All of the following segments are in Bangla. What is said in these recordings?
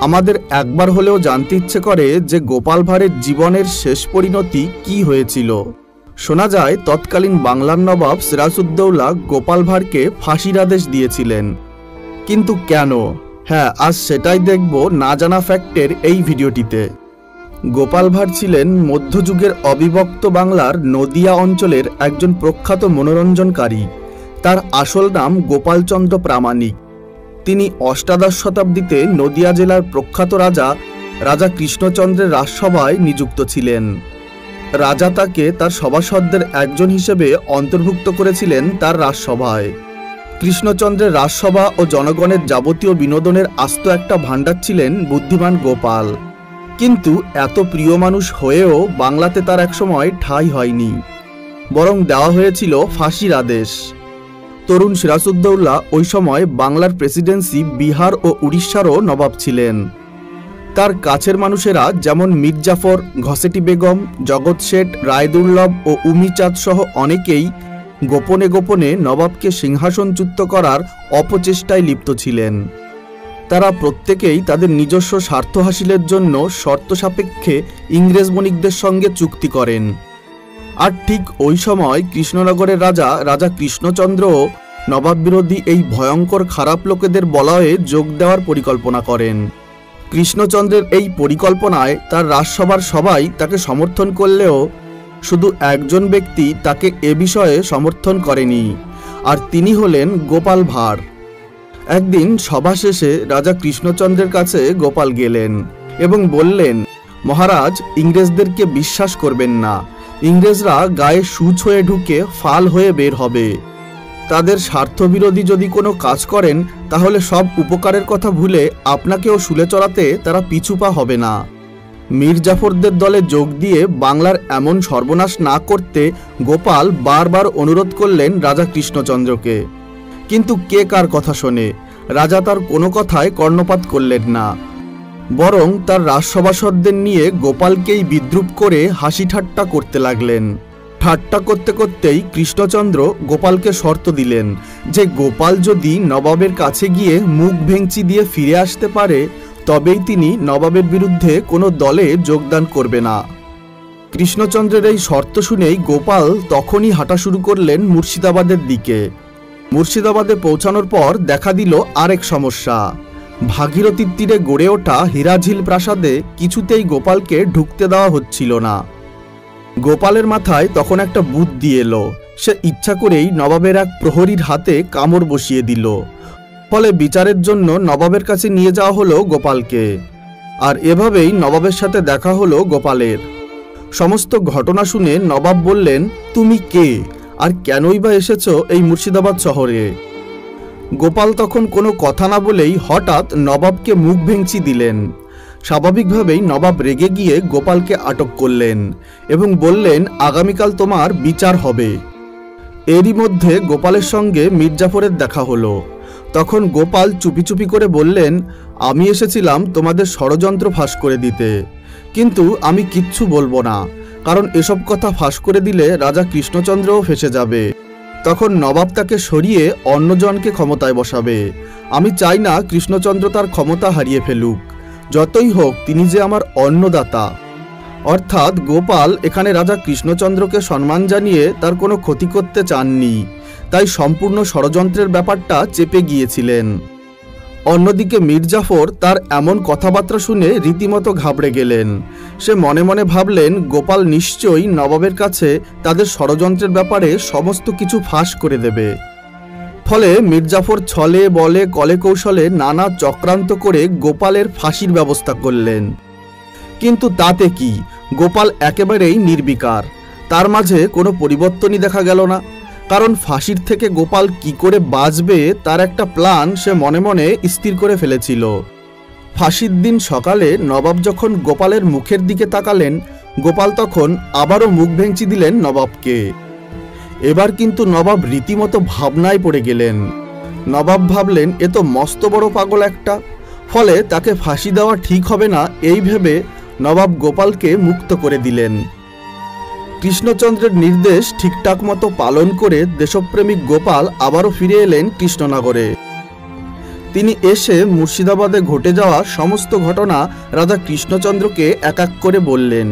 আমাদের একবার হলেও জানতে ইচ্ছে করে যে গোপাল ভাঁড়ের জীবনের শেষ পরিণতি কি হয়েছিল। শোনা যায় তৎকালীন বাংলার নবাব সিরাজউদ্দৌলা গোপাল ভাঁড়কে ফাঁসির আদেশ দিয়েছিলেন, কিন্তু কেন? হ্যাঁ, আজ সেটাই দেখব না জানা ফ্যাক্টের এই ভিডিওটিতে। গোপাল ভাঁড় ছিলেন মধ্যযুগের অবিভক্ত বাংলার নদিয়া অঞ্চলের একজন প্রখ্যাত মনোরঞ্জনকারী। তার আসল নাম গোপালচন্দ্র প্রামাণিক। তিনি অষ্টাদশ শতাব্দীতে নদিয়া জেলার প্রখ্যাত রাজা কৃষ্ণচন্দ্রের রাজসভায় নিযুক্ত ছিলেন। রাজা তাকে তার সভাসদদের একজন হিসেবে অন্তর্ভুক্ত করেছিলেন তার রাজসভায়। কৃষ্ণচন্দ্রের রাজসভা ও জনগণের যাবতীয় বিনোদনের আস্ত একটা ভাণ্ডার ছিলেন বুদ্ধিমান গোপাল। কিন্তু এত প্রিয় মানুষ হয়েও বাংলাতে তার একসময় ঠাঁই হয়নি, বরং দেওয়া হয়েছিল ফাঁসির আদেশ। তরুণ সিরাজউদ্দৌলা ওই সময় বাংলার প্রেসিডেন্সি, বিহার ও উড়িষ্যারও নবাব ছিলেন। তার কাছের মানুষেরা যেমন মীর জাফর, ঘসেটি বেগম, জগৎ শেঠ, রায়দুর্লভ ও উমিচাঁদ সহ অনেকেই গোপনে গোপনে নবাবকে সিংহাসনচ্যুত করার অপচেষ্টায় লিপ্ত ছিলেন। তারা প্রত্যেকেই তাদের নিজস্ব স্বার্থ হাসিলের জন্য শর্ত সাপেক্ষে ইংরেজ বণিকদের সঙ্গে চুক্তি করেন। আর ঠিক ওই সময় কৃষ্ণনগরের রাজা কৃষ্ণচন্দ্রও নবাব বিরোধী এই ভয়ঙ্কর খারাপ লোকেদের বলয়ে যোগ দেওয়ার পরিকল্পনা করেন। কৃষ্ণচন্দ্রের এই পরিকল্পনায় তার রাজসভার সবাই তাকে সমর্থন করলেও শুধু একজন ব্যক্তি তাকে এ বিষয়ে সমর্থন করেনি, আর তিনি হলেন গোপাল ভাঁড়। একদিন সভা শেষে রাজা কৃষ্ণচন্দ্রের কাছে গোপাল গেলেন এবং বললেন, মহারাজ, ইংরেজদেরকে বিশ্বাস করবেন না। ইংরেজরা গায়ে সূচ হয়ে ঢুকে ফাল হয়ে বের হবে। তাদের স্বার্থবিরোধী যদি কোনো কাজ করেন তাহলে সব উপকারের কথা ভুলে আপনাকেও শুলে চড়াতে তারা পিছুপা হবে না। মীর জাফরদের দলে যোগ দিয়ে বাংলার এমন সর্বনাশ না করতে গোপাল বারবার অনুরোধ করলেন রাজা কৃষ্ণচন্দ্রকে। কিন্তু কে কার কথা শোনে? রাজা তার কোনো কথায় কর্ণপাত করলেন না, বরং তার রাজসভাসদদের নিয়ে গোপালকেই বিদ্রূপ করে হাসি ঠাট্টা করতে লাগলেন। ঠাট্টা করতে করতেই কৃষ্ণচন্দ্র গোপালকে শর্ত দিলেন যে গোপাল যদি নবাবের কাছে গিয়ে মুখ ভেঙচি দিয়ে ফিরে আসতে পারে তবেই তিনি নবাবের বিরুদ্ধে কোনো দলে যোগদান করবে না। কৃষ্ণচন্দ্রের এই শর্ত শুনেই গোপাল তখনই হাঁটা শুরু করলেন মুর্শিদাবাদের দিকে। মুর্শিদাবাদে পৌঁছানোর পর দেখা দিল আরেক সমস্যা। ভাগীরথীর তীরে গড়ে ওঠা হীরাঝিল প্রাসাদে কিছুতেই গোপালকে ঢুকতে দেওয়া হচ্ছিল না। গোপালের মাথায় তখন একটা বুদ্ধি এলো। সে ইচ্ছা করেই নবাবের এক প্রহরীর হাতে কামড় বসিয়ে দিল। ফলে বিচারের জন্য নবাবের কাছে নিয়ে যাওয়া হলো গোপালকে। আর এভাবেই নবাবের সাথে দেখা হলো গোপালের। সমস্ত ঘটনা শুনে নবাব বললেন, তুমি কে আর কেনই বা এসেছো এই মুর্শিদাবাদ শহরে? গোপাল তখন কোনো কথা না বলেই হঠাৎ নবাবকে মুখ ভেঙচি দিলেন। স্বাভাবিকভাবেই নবাব রেগে গিয়ে গোপালকে আটক করলেন এবং বললেন, আগামীকাল তোমার বিচার হবে। এরই মধ্যে গোপালের সঙ্গে মীর জাফরের দেখা হলো। তখন গোপাল চুপি চুপি করে বললেন, আমি এসেছিলাম তোমাদের ষড়যন্ত্র ফাঁস করে দিতে, কিন্তু আমি কিচ্ছু বলবো না, কারণ এসব কথা ফাঁস করে দিলে রাজা কৃষ্ণচন্দ্রও ফেঁসে যাবে। তখন নবাব তাকে সরিয়ে অন্যজনকে ক্ষমতায় বসাবে। আমি চাই না কৃষ্ণচন্দ্র তার ক্ষমতা হারিয়ে ফেলুক। যতই হোক তিনি যে আমার অন্নদাতা। অর্থাৎ গোপাল এখানে রাজা কৃষ্ণচন্দ্রকে সম্মান জানিয়ে তার কোনো ক্ষতি করতে চাননি, তাই সম্পূর্ণ ষড়যন্ত্রের ব্যাপারটা চেপে গিয়েছিলেন। অন্যদিকে মীর জাফর তার এমন কথাবার্তা শুনে রীতিমতো ঘাবড়ে গেলেন। সে মনে মনে ভাবলেন, গোপাল নিশ্চয়ই নবাবের কাছে তাদের ষড়যন্ত্রের ব্যাপারে সমস্ত কিছু ফাঁস করে দেবে। ফলে মীর জাফর ছলে বলে কলে কৌশলে নানা চক্রান্ত করে গোপালের ফাঁসির ব্যবস্থা করলেন। কিন্তু তাতে কি, গোপাল একেবারেই নির্বিকার। তার মাঝে কোনো পরিবর্তনই দেখা গেল না, কারণ ফাঁসির থেকে গোপাল কি করে বাঁচবে তার একটা প্ল্যান সে মনে মনে স্থির করে ফেলেছিল। ফাঁসির দিন সকালে নবাব যখন গোপালের মুখের দিকে তাকালেন, গোপাল তখন আবারও মুখ ভেঙচি দিলেন নবাবকে। এবার কিন্তু নবাব রীতিমতো ভাবনায় পড়ে গেলেন। নবাব ভাবলেন, এ তো মস্ত বড় পাগল একটা। ফলে তাকে ফাঁসি দেওয়া ঠিক হবে না এই ভেবে নবাব গোপালকে মুক্ত করে দিলেন। কৃষ্ণচন্দ্রের নির্দেশ ঠিকঠাক মতো পালন করে দেশপ্রেমিক গোপাল আবারও ফিরে এলেন কৃষ্ণনগরে। তিনি এসে মুর্শিদাবাদে ঘটে যাওয়া সমস্ত ঘটনা রাজা কৃষ্ণচন্দ্রকে এক এক করে বললেন।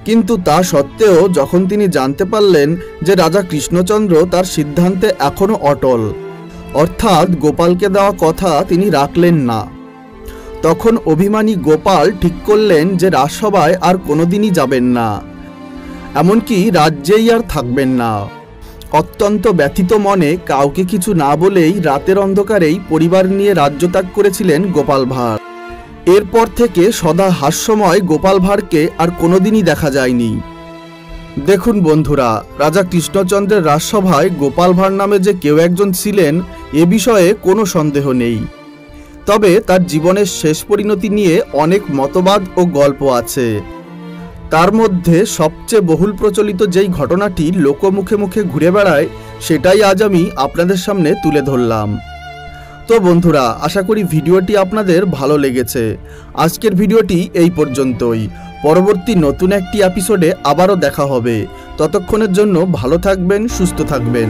কিন্তু তা সত্ত্বেও যখন তিনি জানতে পারলেন যে রাজা কৃষ্ণচন্দ্র তার সিদ্ধান্তে এখনও অটল, অর্থাৎ গোপালকে দেওয়া কথা তিনি রাখলেন না, তখন অভিমানী গোপাল ঠিক করলেন যে রাজসভায় আর কোনোদিনই যাবেন না, এমনকি রাজ্যেই আর থাকবেন না। অত্যন্ত ব্যথিত মনে কাউকে কিছু না বলেই রাতের অন্ধকারেই পরিবার নিয়ে রাজ্য ত্যাগ করেছিলেন গোপাল ভাঁড়। এরপর থেকে সদা হাস্যময় গোপাল ভাঁড়কে আর কোনোদিনই দেখা যায়নি। দেখুন বন্ধুরা, রাজা কৃষ্ণচন্দ্রের রাজসভায় গোপাল ভাঁড় নামে যে কেউ একজন ছিলেন এ বিষয়ে কোনো সন্দেহ নেই। তবে তার জীবনের শেষ পরিণতি নিয়ে অনেক মতবাদ ও গল্প আছে। তার মধ্যে সবচেয়ে বহুল প্রচলিত যেই ঘটনাটি লোকমুখে মুখে ঘুরে বেড়ায় সেটাই আজ আমি আপনাদের সামনে তুলে ধরলাম। তো বন্ধুরা, আশা করি ভিডিওটি আপনাদের ভালো লেগেছে। আজকের ভিডিওটি এই পর্যন্তই। পরবর্তী নতুন একটি এপিসোডে আবারও দেখা হবে। ততক্ষণের জন্য ভালো থাকবেন, সুস্থ থাকবেন।